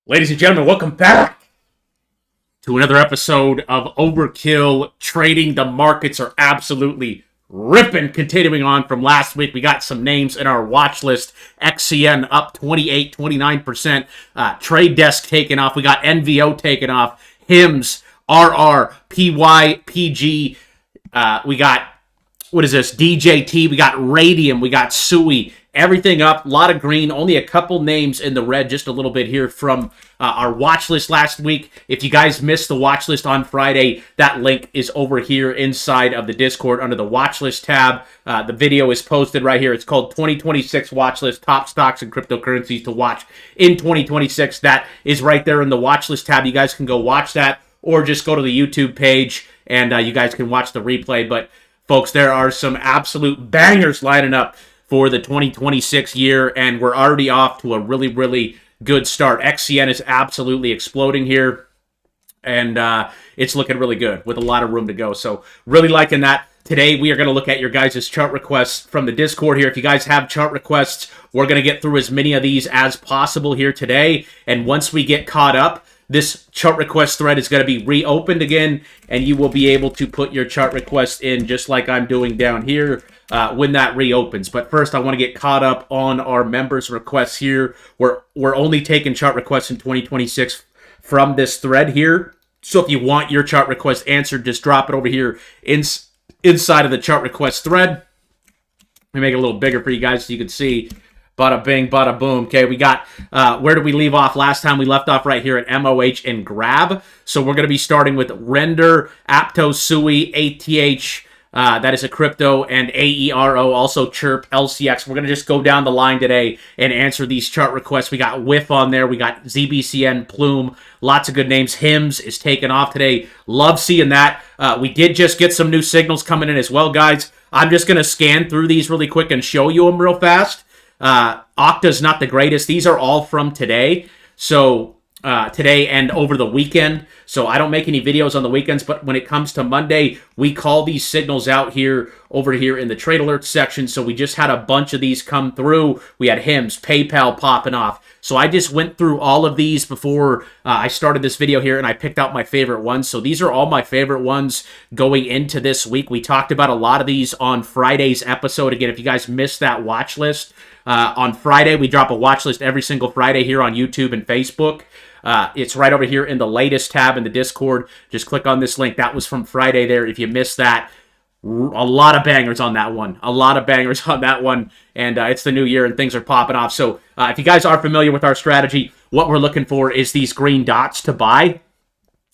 Ladies and gentlemen, welcome back to another episode of Overkill Trading. The markets are absolutely ripping. Continuing on from last week, we got some names in our watch list. XCN up 28, 29%. Trade Desk taking off. We got NVO taking off. HIMS, RR, PY, PG. We got, what is this? DJT. We got Radium. We got SUI. Everything up, a lot of green, only a couple names in the red, just a little bit here from our watch list last week. If you guys missed the watch list on Friday, that link is over here inside of the Discord under the watch list tab. The video is posted right here. It's called 2026 Watch List, Top Stocks and Cryptocurrencies to Watch in 2026. That is right there in the watch list tab. You guys can go watch that or just go to the YouTube page and you guys can watch the replay. But folks, there are some absolute bangers lining up for the 2026 year, and we're already off to a really, really good start. XCN is absolutely exploding here, and it's looking really good with a lot of room to go. So really liking that. Today, we are going to look at your guys' chart requests from the Discord here. If you guys have chart requests, we're going to get through as many of these as possible here today, and once we get caught up, this chart request thread is going to be reopened again, and you will be able to put your chart request in just like I'm doing down here when that reopens. But first, I want to get caught up on our members' requests here. We're only taking chart requests in 2026 from this thread here. So if you want your chart request answered, just drop it over here inside of the chart request thread. Let me make it a little bigger for you guys so you can see. Bada bing, bada boom. Okay, we got, where did we leave off last time? We left off right here at MOH and Grab. So we're going to be starting with Render, Aptos, SUI, ATH, that is a crypto, and AERO, also Chirp, LCX. We're going to just go down the line today and answer these chart requests. We got WIF on there. We got ZBCN, Plume, lots of good names. HIMS is taking off today. Love seeing that. We did just get some new signals coming in as well, guys. I'm just going to scan through these really quick and show you them real fast. Octa's not the greatest. These are all from today. So today and over the weekend. So I don't make any videos on the weekends, but when it comes to Monday, we call these signals out here over here in the trade alert section. So we just had a bunch of these come through. We had HIMS, PayPal popping off. So I just went through all of these before I started this video here, and I picked out my favorite ones. So these are all my favorite ones going into this week. We talked about a lot of these on Friday's episode. Again, if you guys missed that watch list, on Friday, we drop a watch list every single Friday here on YouTube and Facebook. It's right over here in the latest tab in the Discord. Just click on this link. That was from Friday there. If you missed that, a lot of bangers on that one. A lot of bangers on that one. And it's the new year and things are popping off. So if you guys are familiar with our strategy, what we're looking for is these green dots to buy,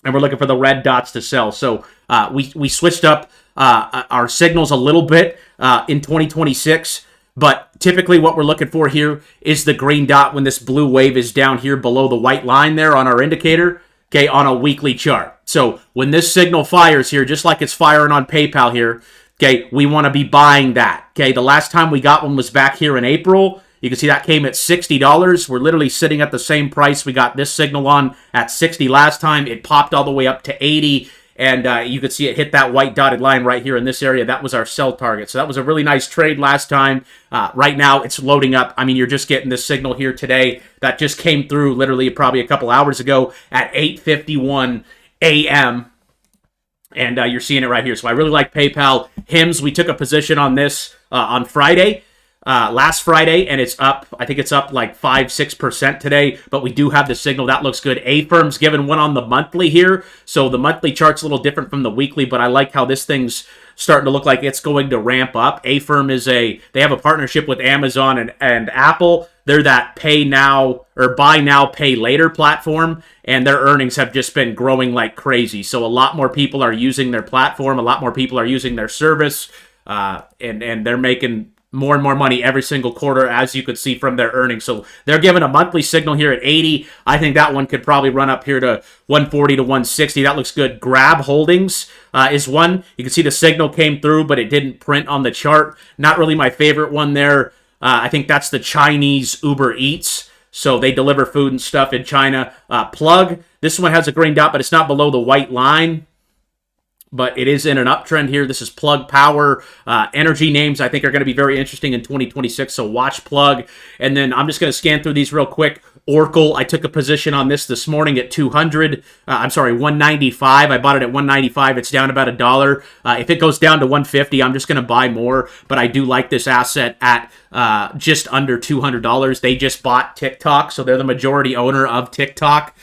and we're looking for the red dots to sell. So we switched up our signals a little bit in 2026. But typically what we're looking for here is the green dot when this blue wave is down here below the white line there on our indicator, okay, on a weekly chart. So when this signal fires here, just like it's firing on PayPal here, okay, we want to be buying that. Okay, the last time we got one was back here in April. You can see that came at $60. We're literally sitting at the same price we got this signal on at 60 last time. It popped all the way up to 80. And you could see it hit that white dotted line right here in this area. That was our sell target. So that was a really nice trade last time. Right now, it's loading up. I mean, you're just getting this signal here today. That just came through literally probably a couple hours ago at 8:51 a.m. And you're seeing it right here. So I really like PayPal. HIMS, we took a position on this on Friday. Last Friday, and it's up. I think it's up like 5-6% today, but we do have the signal. That looks good. A-Firm's given one on the monthly here, so the monthly chart's a little different from the weekly, but I like how this thing's starting to look like it's going to ramp up. A-Firm they have a partnership with Amazon and Apple. They're that pay now or buy now, pay later platform, and their earnings have just been growing like crazy. So a lot more people are using their platform. A lot more people are using their service, and they're making more and more money every single quarter, as you could see from their earnings. So they're giving a monthly signal here at 80. I think that one could probably run up here to 140 to 160. That looks good. Grab Holdings is one. You can see the signal came through, but it didn't print on the chart. Not really my favorite one there. I think that's the Chinese Uber Eats. So they deliver food and stuff in China. Plug. This one has a green dot, but it's not below the white line. but it is in an uptrend here. This is Plug Power. Energy names I think are going to be very interesting in 2026, so watch Plug. And then I'm just going to scan through these real quick. Oracle, I took a position on this morning at 200. I'm sorry, 195. I bought it at 195. It's down about $1. If it goes down to 150, I'm just going to buy more. But I do like this asset at just under $200. They just bought TikTok, so they're the majority owner of TikTok.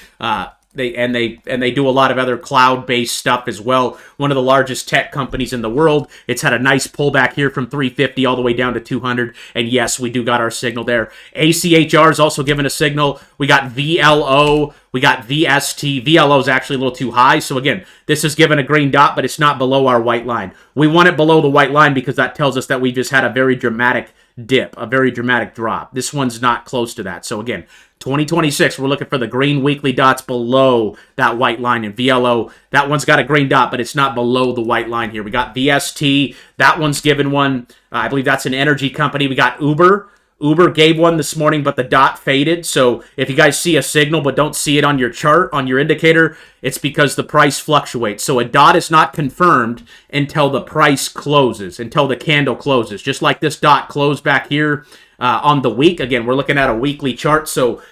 They do a lot of other cloud-based stuff as well. One of the largest tech companies in the world. It's had a nice pullback here from 350 all the way down to 200. And yes, we do got our signal there. ACHR is also given a signal. We got VLO. We got VST. VLO is actually a little too high. So again, this is given a green dot, but it's not below our white line. We want it below the white line because that tells us that we just had a very dramatic dip, a very dramatic drop. This one's not close to that. So again, 2026, we're looking for the green weekly dots below that white line. And VLO, that one's got a green dot, but it's not below the white line here. We got VST. That one's given one. I believe that's an energy company. We got Uber. Uber gave one this morning, but the dot faded. So if you guys see a signal but don't see it on your chart, on your indicator, it's because the price fluctuates. So a dot is not confirmed until the price closes, until the candle closes. Just like this dot closed back here on the week. Again, we're looking at a weekly chart. So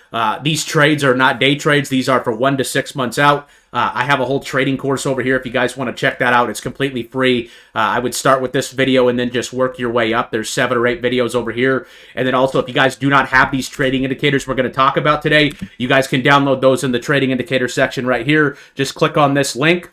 these trades are not day trades. These are for 1 to 6 months out. I have a whole trading course over here if you guys want to check that out. It's completely free. I would start with this video and then just work your way up. There's 7 or 8 videos over here. And then also, if you guys do not have these trading indicators we're going to talk about today, you guys can download those in the trading indicator section right here. Just click on this link.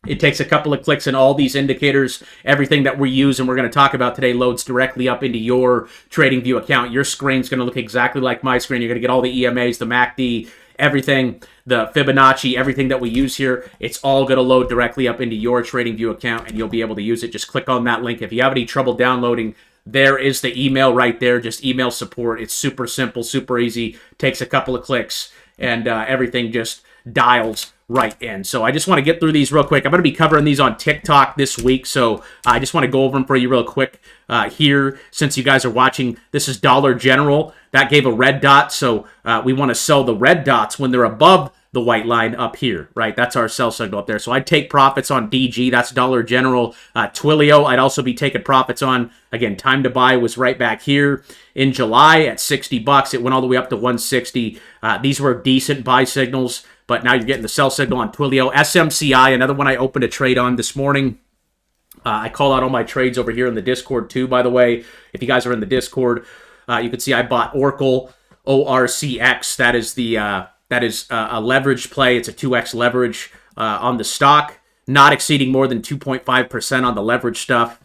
It takes a couple of clicks and all these indicators, everything that we use and we're going to talk about today loads directly up into your TradingView account. Your screen's going to look exactly like my screen. You're going to get all the EMAs, the MACD, everything, the Fibonacci, everything that we use here. It's all going to load directly up into your TradingView account and you'll be able to use it. Just click on that link. If you have any trouble downloading, there is the email right there. Just email support. It's super simple, super easy. Takes a couple of clicks and everything just dials right in. So I just want to get through these real quick. I'm going to be covering these on TikTok this week, so I just want to go over them for you real quick here since you guys are watching. This is Dollar General. That gave a red dot, so we want to sell the red dots when they're above the white line up here, right? That's our sell signal up there. So I'd take profits on DG. That's Dollar General. Twilio, I'd also be taking profits on. Again, time to buy was right back here in July at $60. It went all the way up to 160. These were decent buy signals, but now you're getting the sell signal on Twilio. SMCI, another one I opened a trade on this morning. I call out all my trades over here in the Discord too, by the way. If you guys are in the Discord, you can see I bought Oracle, ORCX. That is a leverage play. It's a 2x leverage on the stock, not exceeding more than 2.5% on the leverage stuff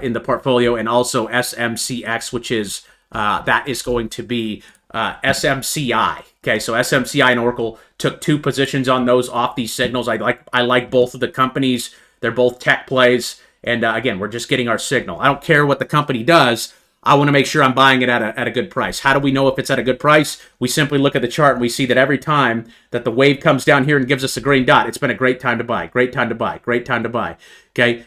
in the portfolio, and also SMCX, which is that is going to be SMCI. Okay, so SMCI and Oracle took 2 positions on those off these signals. I like both of the companies. They're both tech plays, and again, we're just getting our signal. I don't care what the company does. I want to make sure I'm buying it at a good price. How do we know if it's at a good price? We simply look at the chart and we see that every time that the wave comes down here and gives us a green dot, it's been a great time to buy, great time to buy, great time to buy. Okay,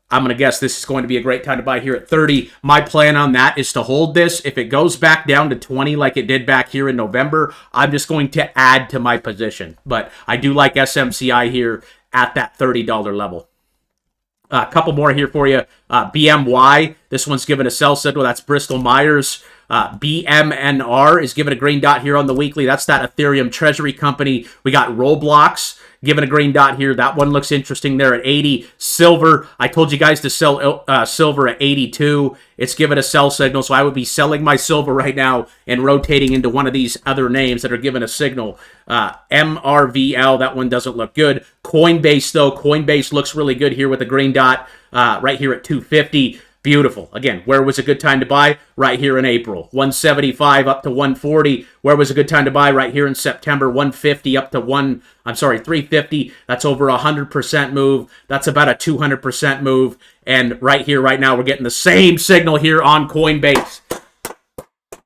I'm going to guess this is going to be a great time to buy here at 30. My plan on that is to hold this. If it goes back down to 20 like it did back here in November, I'm just going to add to my position. But I do like SMCI here at that $30 level. A couple more here for you. BMY, this one's given a sell signal. That's Bristol Myers. BMNR is given a green dot here on the weekly. That's that Ethereum treasury company. We got Roblox given a green dot here. That one looks interesting there at 80. Silver, I told you guys to sell silver at 82. It's given a sell signal, so I would be selling my silver right now and rotating into one of these other names that are given a signal. MRVL, that one doesn't look good. Coinbase, though, Coinbase looks really good here with a green dot right here at 250. Beautiful. Again, where was a good time to buy? Right here in April. 175 up to 140. Where was a good time to buy? Right here in September. 150 up to 350. That's over 100% move. That's about a 200% move. And right here, right now, we're getting the same signal here on Coinbase.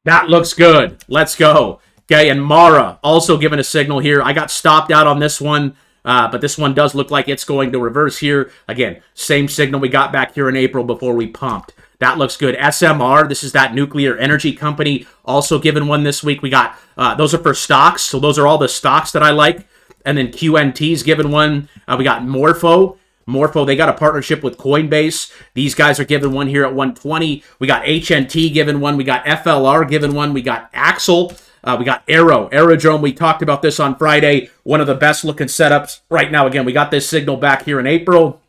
That looks good. Let's go. Okay, and Mara also giving a signal here. I got stopped out on this one. But this one does look like it's going to reverse here. Again, same signal we got back here in April before we pumped. That looks good. SMR, this is that nuclear energy company, also given one this week. We got, those are for stocks, so those are all the stocks that I like. And then QNT's given one. We got Morpho. Morpho, they got a partnership with Coinbase. These guys are giving one here at 120. We got HNT giving one. We got FLR giving one. We got Axel. We got Aerodrome. We talked about this on Friday. One of the best looking setups right now. Again, we got this signal back here in April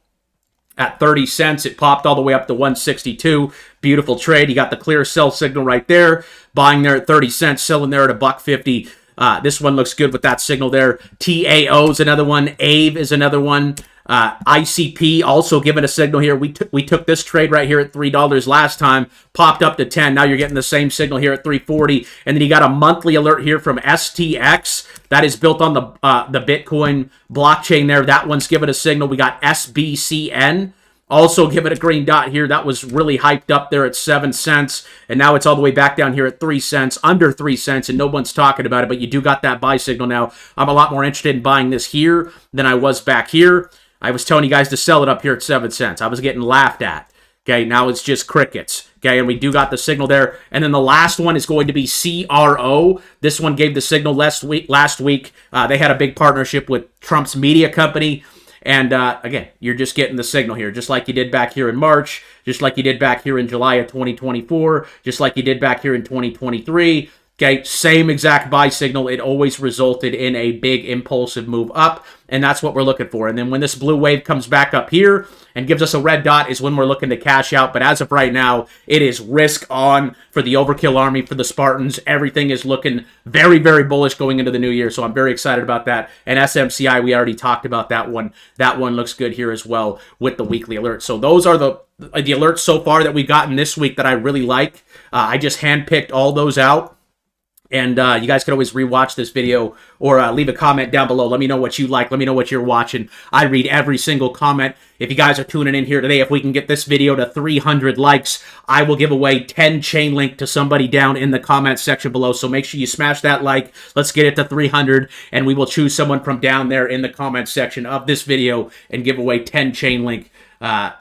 at 30 cents. It popped all the way up to 162. Beautiful trade. You got the clear sell signal right there. Buying there at 30 cents, selling there at $1.50. This one looks good with that signal there. TAO is another one. AVE is another one. ICP also giving a signal here. We took this trade right here at $3 last time, popped up to 10. Now you're getting the same signal here at 340. And then you got a monthly alert here from STX. That is built on the Bitcoin blockchain there. That one's giving a signal. We got SBCN. Also give it a green dot here. That was really hyped up there at 7 cents. And now it's all the way back down here at 3 cents, under 3 cents, and no one's talking about it. But you do got that buy signal now. I'm a lot more interested in buying this here than I was back here. I was telling you guys to sell it up here at 7 cents. I was getting laughed at. Okay, now it's just crickets. Okay, and we do got the signal there. And then the last one is going to be CRO. This one gave the signal last week. They had a big partnership with Trump's media company. And again, you're just getting the signal here, just like you did back here in March, just like you did back here in July of 2024, just like you did back here in 2023. Okay, same exact buy signal. It always resulted in a big impulsive move up, and that's what we're looking for. And then when this blue wave comes back up here and gives us a red dot is when we're looking to cash out. But as of right now, it is risk on for the Overkill Army, for the Spartans. Everything is looking very, very bullish going into the new year, so I'm very excited about that. And SMCI, we already talked about that one. That one looks good here as well with the weekly alerts. So those are the alerts so far that we've gotten this week that I really like. I just handpicked all those out. And you guys can always rewatch this video or leave a comment down below. Let me know what you like. Let me know what you're watching. I read every single comment. If you guys are tuning in here today, if we can get this video to 300 likes, I will give away 10 chain link to somebody down in the comment section below. So make sure you smash that like. Let's get it to 300, and we will choose someone from down there in the comment section of this video and give away 10 chain link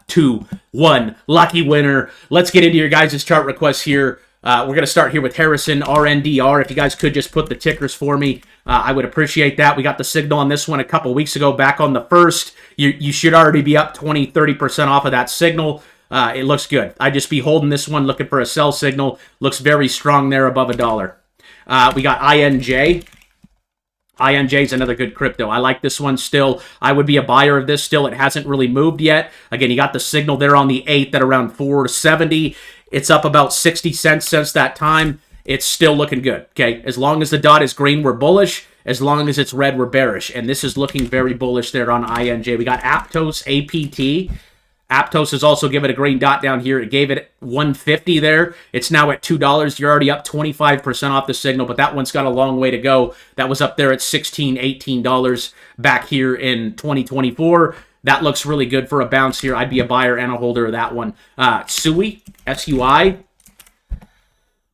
to one lucky winner. Let's get into your guys' chart requests here. We're going to start here with Harrison, RNDR. If you guys could just put the tickers for me, I would appreciate that. We got the signal on this one a couple weeks ago back on the 1st. You should already be up 20-30% off of that signal. It looks good. I'd just be holding this one, looking for a sell signal. Looks very strong there above $1. We got INJ. INJ is another good crypto. I like this one still. I would be a buyer of this still. It hasn't really moved yet. Again, you got the signal there on the 8th at around 470. It's up about 60 cents since that time. It's still looking good, okay? As long as the dot is green, we're bullish. As long as it's red, we're bearish. And this is looking very bullish there on INJ. We got Aptos, APT. Aptos is also given a green dot down here. It gave it 150 there. It's now at $2. You're already up 25% off the signal, but that one's got a long way to go. That was up there at $16, $18 back here in 2024. That looks really good for a bounce here. I'd be a buyer and a holder of that one. SUI, S-U-I,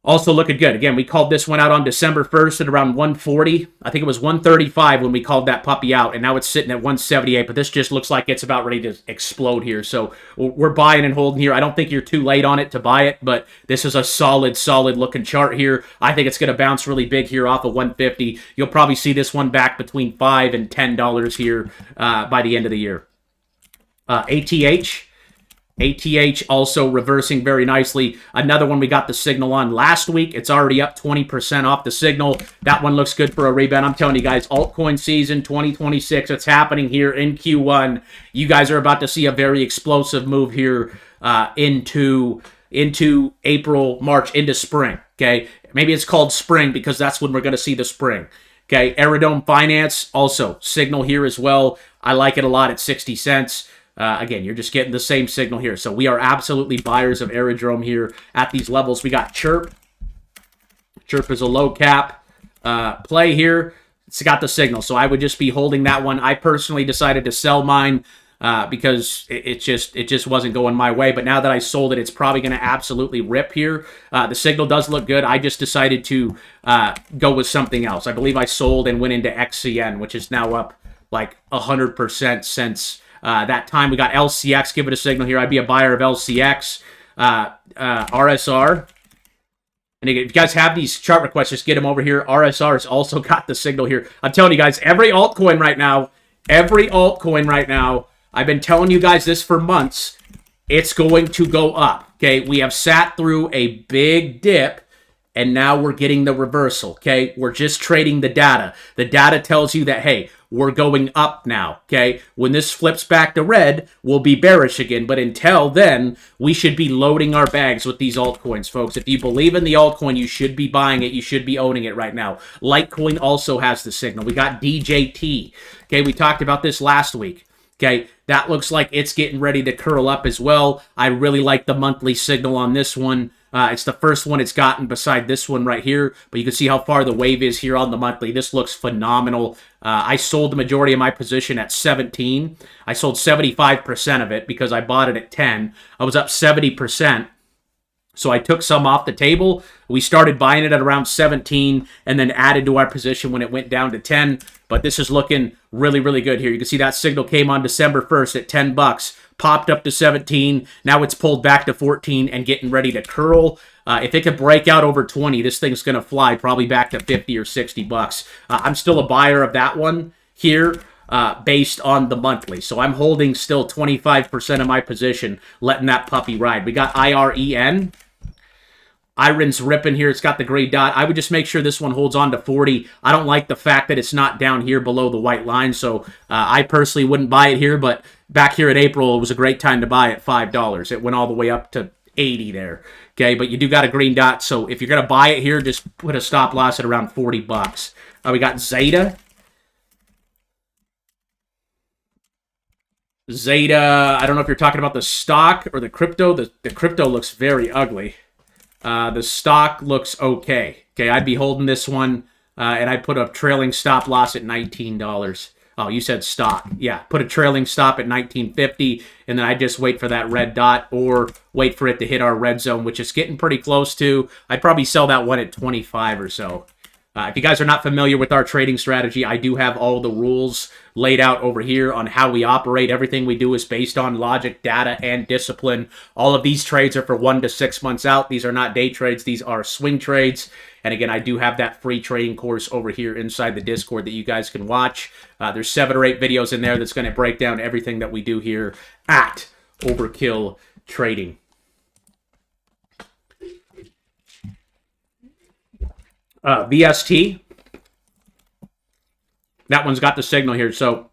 also looking good. Again, we called this one out on December 1st at around 140. I think it was 135 when we called that puppy out, and now it's sitting at 178, but this just looks like it's about ready to explode here. So we're buying and holding here. I don't think you're too late on it to buy it, but this is a solid looking chart here. I think it's going to bounce really big here off of 150. You'll probably see this one back between $5 and $10 here by the end of the year. ATH also reversing very nicely. Another one we got the signal on last week. It's already up 20% off the signal. That one looks good for a rebound. I'm telling you guys, altcoin season 2026, it's happening here in Q1. You guys are about to see a very explosive move here into April, March, into spring, okay? Maybe it's called spring because that's when we're going to see the spring. Okay, Aerodome Finance, also signal here as well. I like it a lot at 60 cents. Again, you're just getting the same signal here. So we are absolutely buyers of Aerodrome here at these levels. We got Chirp. Chirp is a low cap play here. It's got the signal. So I would just be holding that one. I personally decided to sell mine because it just wasn't going my way. But now that I sold it, it's probably going to absolutely rip here. The signal does look good. I just decided to go with something else. I believe I sold and went into XCN, which is now up like 100% since that time. We got LCX. Give it a signal here. I'd be a buyer of LCX. RSR. And again, if you guys have these chart requests, just get them over here. RSR has also got the signal here. I'm telling you guys, every altcoin right now, I've been telling you guys this for months. It's going to go up, okay? We have sat through a big dip, and now we're getting the reversal, okay? We're just trading the data. The data tells you that, hey, we're going up now, okay? When this flips back to red, we'll be bearish again. But until then, we should be loading our bags with these altcoins, folks. If you believe in the altcoin, you should be buying it. You should be owning it right now. Litecoin also has the signal. We got DJT, okay? We talked about this last week. Okay, that looks like it's getting ready to curl up as well. I really like the monthly signal on this one. It's the first one it's gotten beside this one right here, but you can see how far the wave is here on the monthly. This looks phenomenal. I sold the majority of my position at 17. I sold 75% of it because I bought it at 10. I was up 70%. So I took some off the table. We started buying it at around 17 and then added to our position when it went down to 10. But this is looking really, really good here. You can see that signal came on December 1st at 10 bucks, popped up to 17. Now it's pulled back to 14 and getting ready to curl. If it could break out over 20, this thing's going to fly probably back to 50 or 60 bucks. I'm still a buyer of that one here. Based on the monthly. So I'm holding still 25% of my position, letting that puppy ride. We got IREN. Iron's ripping here. It's got the gray dot. I would just make sure this one holds on to 40. I don't like the fact that it's not down here below the white line, so I personally wouldn't buy it here, but back here in April, it was a great time to buy at $5. It went all the way up to 80 there. Okay, but you do got a green dot, so if you're going to buy it here, just put a stop loss at around 40 bucks. We got Zeta. Zeta, I don't know if you're talking about the stock or the crypto. The crypto looks very ugly. The stock looks okay. Okay, I'd be holding this one, and I put a trailing stop loss at $19. Oh, you said stock. Yeah, put a trailing stop at $19.50, and then I just wait for that red dot or wait for it to hit our red zone, which is getting pretty close to. I'd probably sell that one at 25 or so. If you guys are not familiar with our trading strategy, I do have all the rules laid out over here on how we operate. Everything we do is based on logic, data, and discipline. All of these trades are for 1 to 6 months out. These are not day trades. These are swing trades. And again, I do have that free trading course over here inside the Discord that you guys can watch. There's 7 or 8 videos in there that's going to break down everything that we do here at Overkill Trading. VST. That one's got the signal here. So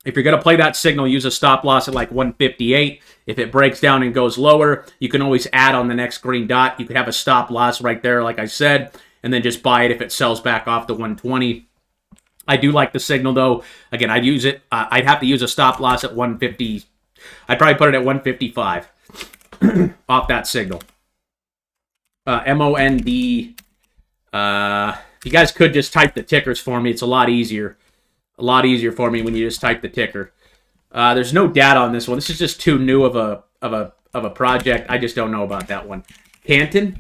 if you're going to play that signal, use a stop loss at like 158. If it breaks down and goes lower, you can always add on the next green dot. You could have a stop loss right there, like I said, and then just buy it if it sells back off to 120. I do like the signal, though. Again, I'd use it. I'd have to use a stop loss at 150. I'd probably put it at 155 off that signal. MOND. If you guys could just type the tickers for me, it's a lot easier. A lot easier for me when you just type the ticker. There's no data on this one. This is just too new of a project. I just don't know about that one. Canton.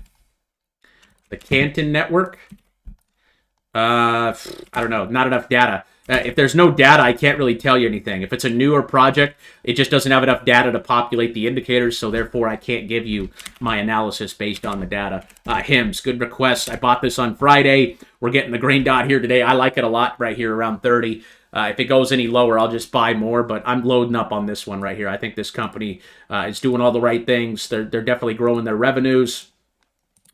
The Canton Network. I don't know. Not enough data. If there's no data, I can't really tell you anything. If it's a newer project, it just doesn't have enough data to populate the indicators, so therefore I can't give you my analysis based on the data. HIMS, good request. I bought this on Friday. We're getting the green dot here today. I like it a lot right here around 30. If it goes any lower, I'll just buy more, but I'm loading up on this one right here. I think this company is doing all the right things. They're definitely growing their revenues,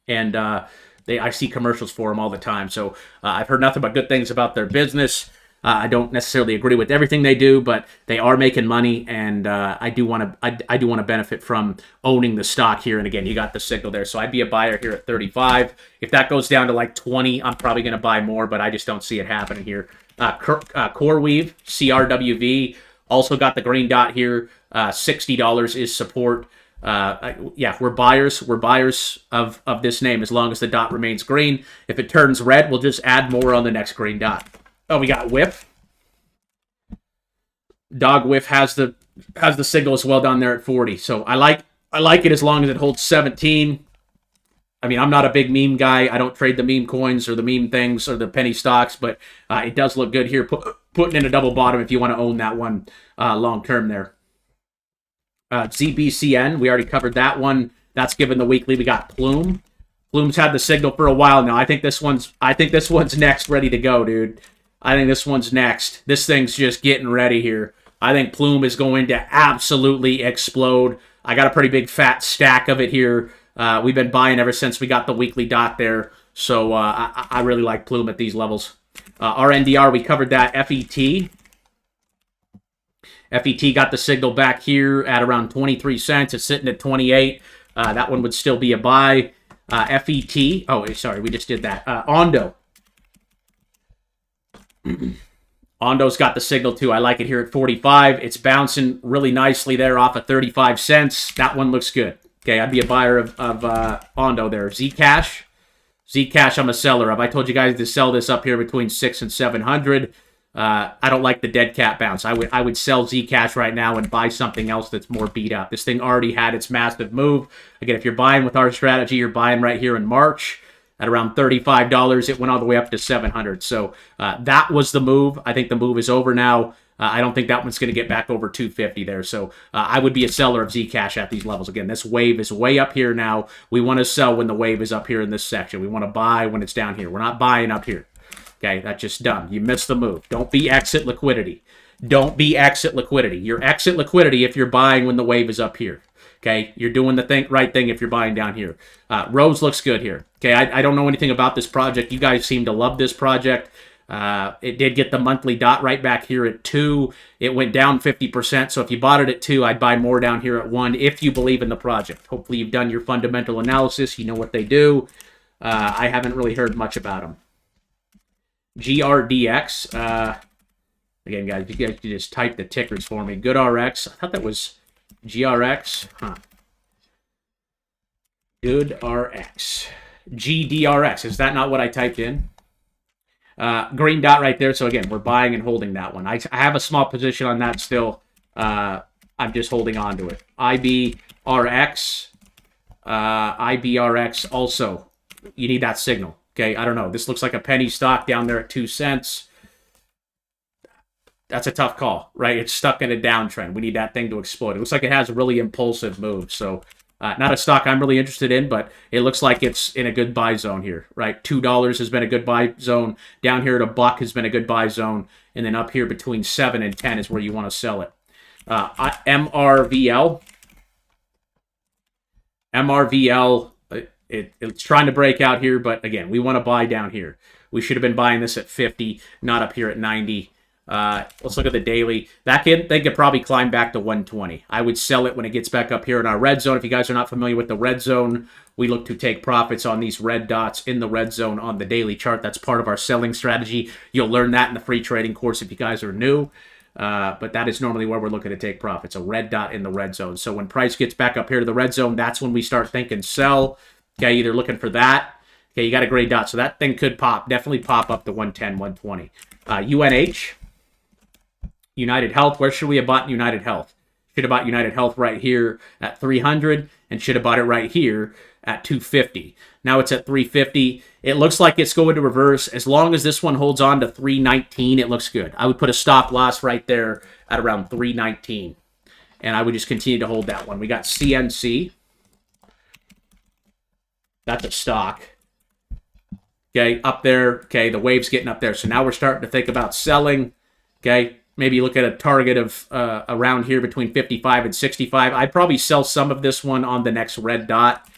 and I see commercials for them all the time. So I've heard nothing but good things about their business. I don't necessarily agree with everything they do, but they are making money, and I do want to benefit from owning the stock here. And again, you got the signal there, so I'd be a buyer here at 35. If that goes down to like 20, I'm probably going to buy more, but I just don't see it happening here. CoreWeave, CRWV, also got the green dot here. $60 is support. Yeah, we're buyers. We're buyers of this name as long as the dot remains green. If it turns red, we'll just add more on the next green dot. Oh, we got Whiff. Dog Whiff has the signal as well down there at 40. So I like it as long as it holds 17. I mean, I'm not a big meme guy. I don't trade the meme coins or the meme things or the penny stocks, but it does look good here. Putting in a double bottom if you want to own that one long term there. ZBCN, we already covered that one. That's given the weekly. We got Plume. Plume's had the signal for a while now. I think this one's next, ready to go, dude. I think this one's next. This thing's just getting ready here. I think Plume is going to absolutely explode. I got a pretty big fat stack of it here. We've been buying ever since we got the weekly dot there. So I really like Plume at these levels. RNDR, we covered that. FET. FET got the signal back here at around 23 cents. It's sitting at 28. That one would still be a buy. FET. Oh, sorry, we just did that. Ondo. Ondo's got the signal too. I like it here at 45. It's bouncing really nicely there off of 35 cents. That one looks good. Okay, I'd be a buyer of Ondo there. Zcash. Zcash, I'm a seller of. I told you guys to sell this up here between 600 and 700. I don't like the dead cat bounce. I would sell Zcash right now and buy something else that's more beat up. This thing already had its massive move. Again, if you're buying with our strategy, you're buying right here in March at around $35. It went all the way up to 700. So that was the move. I think the move is over now. I don't think that one's going to get back over 250 there. So I would be a seller of Zcash at these levels. Again, this wave is way up here now. We want to sell when the wave is up here in this section. We want to buy when it's down here. We're not buying up here. Okay, that's just dumb. You missed the move. Don't be exit liquidity. Don't be exit liquidity. You're exit liquidity if you're buying when the wave is up here. Okay, you're doing the right thing if you're buying down here. Rose looks good here. Okay, I don't know anything about this project. You guys seem to love this project. It did get the monthly dot right back here at 2. It went down 50%. So if you bought it at 2, I'd buy more down here at 1 if you believe in the project. Hopefully you've done your fundamental analysis. You know what they do. I haven't really heard much about them. GRDX. Again, guys, you guys can just type the tickers for me. GoodRx. I thought that was GRX. Huh. GoodRX. GDRX. Is that not what I typed in? Green dot right there. So again, we're buying and holding that one. I have a small position on that still. I'm just holding on to it. IBRX. IBRX also. You need that signal. Okay, I don't know. This looks like a penny stock down there at 2 cents. That's a tough call, right? It's stuck in a downtrend. We need that thing to explode. It looks like it has a really impulsive move. So not a stock I'm really interested in, but it looks like it's in a good buy zone here, right? $2 has been a good buy zone. Down here at $1 has been a good buy zone. And then up here between 7 and 10 is where you want to sell it. MRVL. MRVL. It's trying to break out here, but again, we want to buy down here. We should have been buying this at 50, not up here at 90. Let's look at the daily. They could probably climb back to 120. I would sell it when it gets back up here in our red zone. If you guys are not familiar with the red zone, we look to take profits on these red dots in the red zone on the daily chart. That's part of our selling strategy. You'll learn that in the free trading course if you guys are new. But that is normally where we're looking to take profits, a red dot in the red zone. So when price gets back up here to the red zone, that's when we start thinking sell. Okay, either looking for that. Okay, you got a gray dot, so that thing could pop. Definitely pop up to 110, 120. UNH, United Health. Where should we have bought United Health? Should have bought United Health right here at 300 and should have bought it right here at 250. Now it's at 350. It looks like it's going to reverse. As long as this one holds on to 319, it looks good. I would put a stop loss right there at around 319. And I would just continue to hold that one. We got CNC. That's a stock. Okay, up there. Okay, the wave's getting up there. So now we're starting to think about selling. Okay, maybe look at a target of around here between 55 and 65. I'd probably sell some of this one on the next red dot.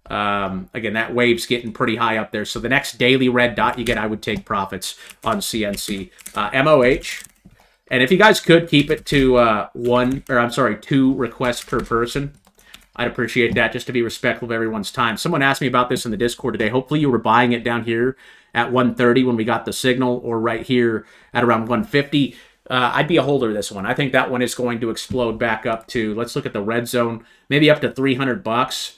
Again, that wave's getting pretty high up there. So the next daily red dot you get, I would take profits on CNC. MOH. And if you guys could keep it to 2 requests per person, I'd appreciate that just to be respectful of everyone's time. Someone asked me about this in the Discord today. Hopefully you were buying it down here at 130 when we got the signal, or right here at around 150. I'd be a holder of this one. I think that one is going to explode back up to, let's look at the red zone, maybe up to $300.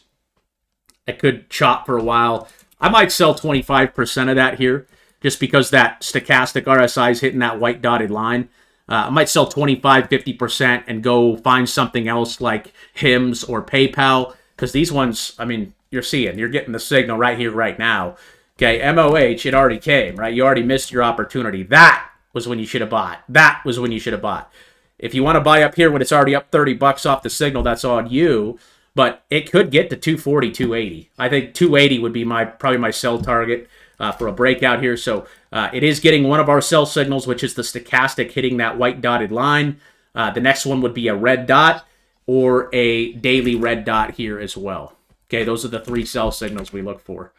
It could chop for a while. I might sell 25% of that here just because that stochastic RSI is hitting that white dotted line. I might sell 25, 50% and go find something else like HIMS or PayPal, because these ones, I mean, you're getting the signal right here, right now. Okay, MOH, it already came, right? You already missed your opportunity. That was when you should have bought. That was when you should have bought. If you want to buy up here when it's already up $30 off the signal, that's on you. But it could get to 240, 280. I think 280 would be probably my sell target for a breakout here. So it is getting one of our sell signals, which is the stochastic hitting that white dotted line. The next one would be a red dot or a daily red dot here as well. Okay, those are the 3 sell signals we look for.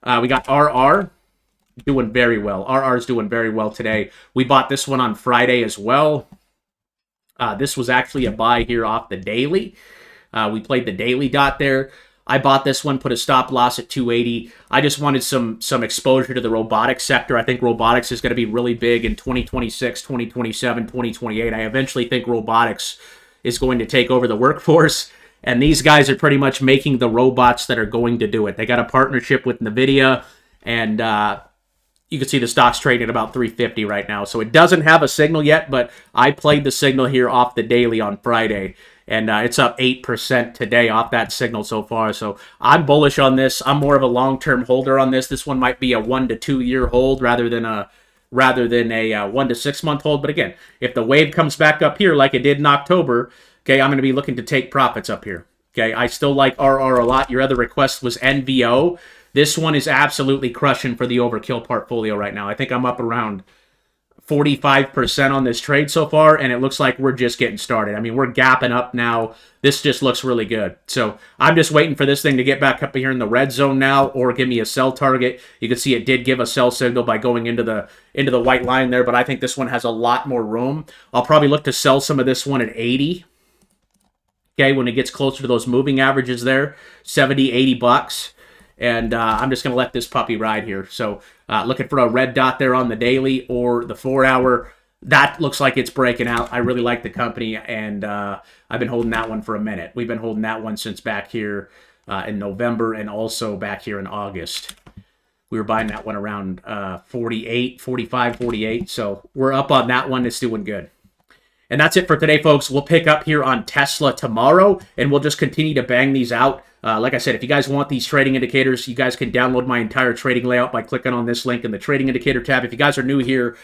We got RR doing very well. RR is doing very well today. We bought this one on Friday as well. This was actually a buy here off the daily. We played the daily dot there. I bought this one, put a stop loss at 280. I just wanted some exposure to the robotics sector. I think robotics is going to be really big in 2026, 2027, 2028. I eventually think robotics is going to take over the workforce. And these guys are pretty much making the robots that are going to do it. They got a partnership with NVIDIA, and you can see the stock's trading at about 350 right now. So it doesn't have a signal yet, but I played the signal here off the daily on Friday. And it's up 8% today off that signal so far. So I'm bullish on this. I'm more of a long-term holder on this. This one might be a 1 to 2 year hold rather than a 1 to 6 month hold. But again, if the wave comes back up here like it did in October, okay, I'm going to be looking to take profits up here. Okay, I still like RR a lot. Your other request was NVO. This one is absolutely crushing for the overkill portfolio right now. I think I'm up around 45% on this trade so far, and it looks like we're just getting started. I mean, we're gapping up now. This just looks really good. So I'm just waiting for this thing to get back up here in the red zone now, or give me a sell target. You can see it did give a sell signal by going into the white line there, but I think this one has a lot more room. I'll probably look to sell some of this one at 80. Okay, when it gets closer to those moving averages there, 70, 80 bucks. And I'm just going to let this puppy ride here. So looking for a red dot there on the daily or the 4 hour. That looks like it's breaking out. I really like the company, and I've been holding that one for a minute. We've been holding that one since back here in November, and also back here in August. We were buying that one around 48, 45, 48. So we're up on that one. It's doing good. And that's it for today, folks. We'll pick up here on Tesla tomorrow, and we'll just continue to bang these out. Like I said, if you guys want these trading indicators, you guys can download my entire trading layout by clicking on this link in the trading indicator tab. If you guys are new here,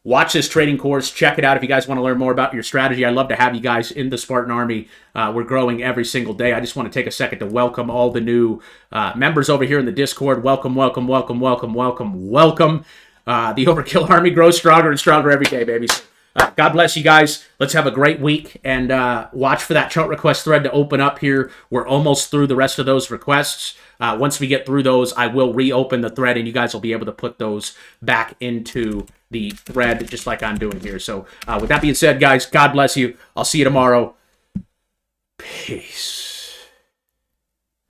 watch this trading course. Check it out if you guys want to learn more about your strategy. I'd love to have you guys in the Spartan Army. We're growing every single day. I just want to take a second to welcome all the new members over here in the Discord. Welcome, welcome, welcome, welcome, welcome, welcome. The Overkill Army grows stronger and stronger every day, baby. God bless you guys. Let's have a great week, and watch for that chart request thread to open up here. We're almost through the rest of those requests. Once we get through those, I will reopen the thread, and you guys will be able to put those back into the thread just like I'm doing here. So with that being said, guys, God bless you. I'll see you tomorrow. Peace.